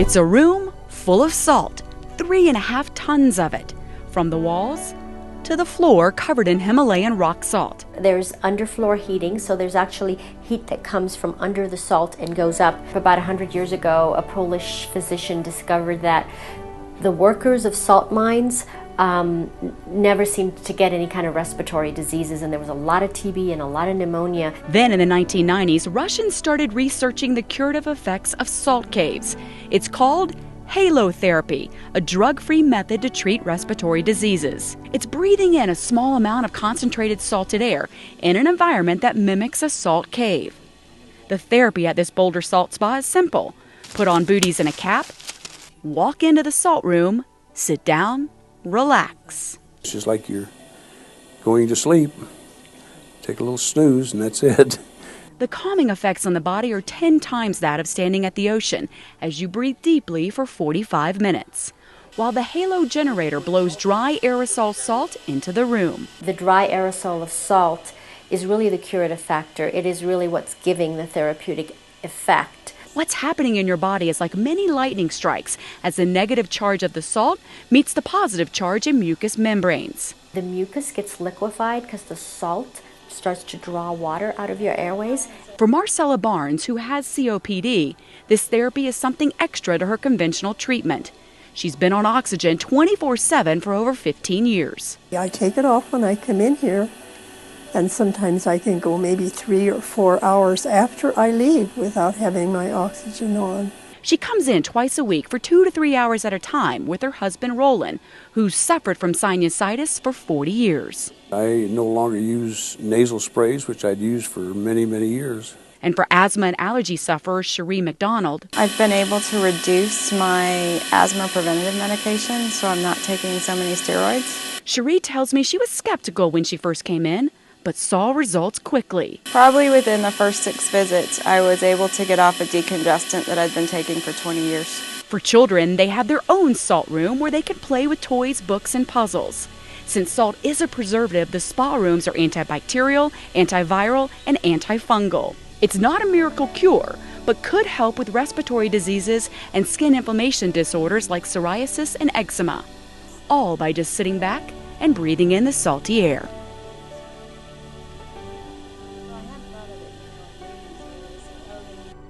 It's a room full of salt, 3.5 tons of it, from the walls to the floor covered in Himalayan rock salt. There's underfloor heating, so there's actually heat that comes from under the salt and goes up. About 100 years ago, a Polish physician discovered that the workers of salt mines never seemed to get any kind of respiratory diseases, and there was a lot of TB and a lot of pneumonia. Then in the 1990s, Russians started researching the curative effects of salt caves. It's called halotherapy, a drug-free method to treat respiratory diseases. It's breathing in a small amount of concentrated salted air in an environment that mimics a salt cave. The therapy at this Boulder salt spa is simple. Put on booties and a cap, walk into the salt room, sit down, relax. It's just like you're going to sleep. Take a little snooze and that's it. The calming effects on the body are 10 times that of standing at the ocean as you breathe deeply for 45 minutes, while the halo generator blows dry aerosol salt into the room. The dry aerosol of salt is really the curative factor. It is really what's giving the therapeutic effect. What's happening in your body is like many lightning strikes as the negative charge of the salt meets the positive charge in mucous membranes. The mucus gets liquefied because the salt starts to draw water out of your airways. For Marcella Barnes, who has COPD, this therapy is something extra to her conventional treatment. She's been on oxygen 24/7 for over 15 years. I take it off when I come in here, and sometimes I can go maybe 3 or 4 hours after I leave without having my oxygen on. She comes in twice a week for 2 to 3 hours at a time with her husband Roland, who's suffered from sinusitis for 40 years. I no longer use nasal sprays, which I'd used for many, many years. And for asthma and allergy sufferer Cherie McDonald, I've been able to reduce my asthma preventative medication, so I'm not taking so many steroids. Cherie tells me she was skeptical when she first came in, but saw results quickly. Probably within the first 6 visits, I was able to get off a decongestant that I'd been taking for 20 years. For children, they have their own salt room where they could play with toys, books, and puzzles. Since salt is a preservative, the spa rooms are antibacterial, antiviral, and antifungal. It's not a miracle cure, but could help with respiratory diseases and skin inflammation disorders like psoriasis and eczema, all by just sitting back and breathing in the salty air.